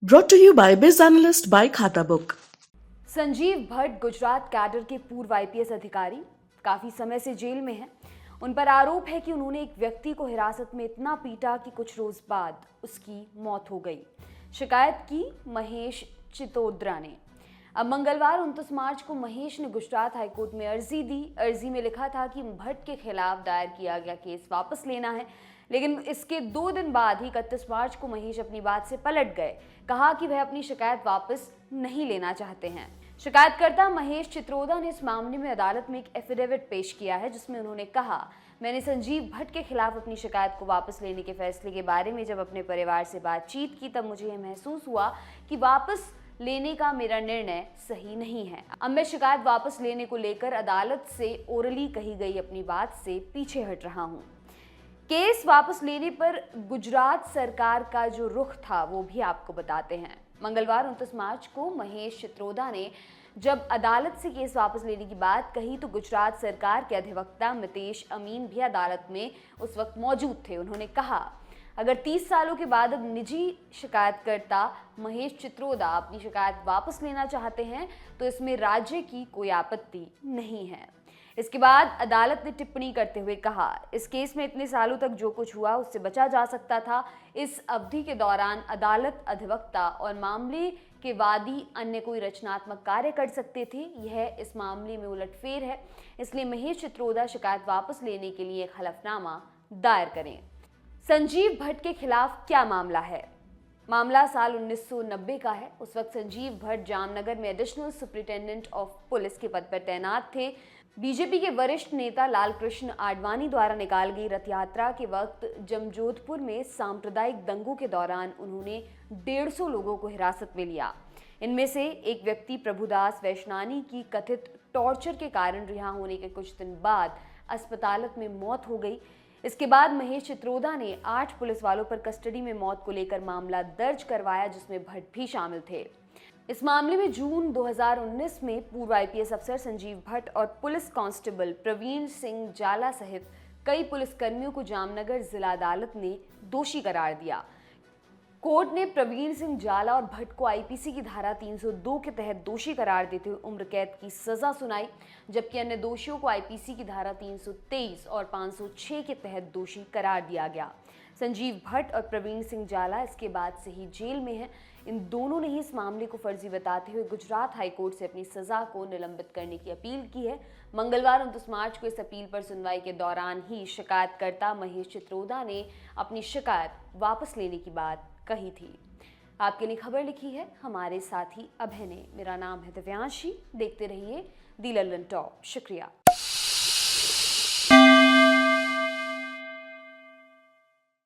Brought to you by Biz Analyst by खाता book. Sanjeev Bhatt Gujarat cadre के पूर्व आईपीएस अधिकारी काफी समय से जेल में हैं। उन पर आरोप है कि उन्होंने एक व्यक्ति को हिरासत में इतना पीटा कि कुछ रोज बाद उसकी मौत हो गई। शिकायत की महेश चितोद्रा ने। अब मंगलवार 29 मार्च को महेश ने गुजरात हाईकोर्ट में अर्जी दी। अर्जी में लिखा था कि भट्ट के खिलाफ दायर किया गया केस वापस लेना है, लेकिन इसके 2 दिन बाद ही 31 मार्च को महेश अपनी बात से पलट गए। कहा कि वह अपनी शिकायत वापस नहीं लेना चाहते हैं। शिकायतकर्ता महेश चित्रोदा ने इस मामले में अदालत में एक एफिडेविट पेश किया है, जिसमें उन्होंने कहा, मैंने संजीव भट्ट के खिलाफ अपनी शिकायत को वापस लेने के फैसले के बारे में जब अपने परिवार से बातचीत की, तब मुझे यह महसूस हुआ कि वापस लेने का मेरा निर्णय सही नहीं है। अब मैं शिकायत वापस लेने को लेकर अदालत से ओरली कही गई अपनी बात से पीछे हट रहा हूं। केस वापस लेने पर गुजरात सरकार का जो रुख था वो भी आपको बताते हैं। मंगलवार 29 मार्च को महेश चित्रोदा ने जब अदालत से केस वापस लेने की बात कही तो गुजरात सरकार के अधिवक्ता मितेश अमीन भी अदालत में उस वक्त मौजूद थे। उन्होंने कहा, अगर 30 सालों के बाद अब निजी शिकायतकर्ता महेश चित्रोदा अपनी शिकायत वापस लेना चाहते हैं तो इसमें राज्य की कोई आपत्ति नहीं है। इसके बाद अदालत ने टिप्पणी करते हुए कहा, इस केस में इतने सालों तक जो कुछ हुआ उससे बचा जा सकता था। इस अवधि के दौरान अदालत, अधिवक्ता और मामले के वादी अन्य कोई रचनात्मक कार्य कर सकते थे। यह इस मामले में उलटफेर है, इसलिए महेश चित्रोदा शिकायत वापस लेने के लिए एक हलफनामा दायर करें। संजीव भट्ट के खिलाफ क्या मामला है? मामला साल 1990 का है। उस वक्त संजीव भट्ट जामनगर में एडिशनल सुपरिटेंडेंट ऑफ पुलिस के पद पर तैनात थे। बीजेपी के वरिष्ठ नेता लालकृष्ण आडवाणी द्वारा निकाल गई रथ यात्रा के वक्त जमजोधपुर में सांप्रदायिक दंगों के दौरान उन्होंने 150 लोगों को हिरासत में लिया। इनमें से एक व्यक्ति प्रभुदास वैश्नानी की कथित टॉर्चर के कारण रिहा होने के कुछ दिन बाद अस्पताल में मौत हो गई। इसके बाद महेश चित्रोदा ने 8 पुलिस वालों पर कस्टडी में मौत को लेकर मामला दर्ज करवाया, जिसमें भट्ट भी शामिल थे। इस मामले में जून 2019 में पूर्व आईपीएस अफसर संजीव भट्ट और पुलिस कांस्टेबल प्रवीण सिंह जाला सहित कई पुलिसकर्मियों को जामनगर जिला अदालत ने दोषी करार दिया। कोर्ट ने प्रवीण सिंह जाला और भट्ट को आईपीसी की धारा 302 के तहत दोषी करार देते हुए उम्र कैद की सजा सुनाई, जबकि अन्य दोषियों को आईपीसी की धारा 323 और 506 के तहत दोषी करार दिया गया। संजीव भट्ट और प्रवीण सिंह जाला इसके बाद से ही जेल में हैं। इन दोनों ने ही इस मामले को फर्जी बताते हुए गुजरात हाईकोर्ट से अपनी सजा को निलंबित करने की अपील की है। मंगलवार 29 मार्च को इस अपील पर सुनवाई के दौरान ही शिकायतकर्ता महेश चित्रोदा ने अपनी शिकायत वापस लेने की बात कही थी। आपके लिए खबर लिखी है हमारे साथी अभय ने। मेरा नाम है दिव्यांशी। देखते रहिए दी लल्लन टॉप। शुक्रिया।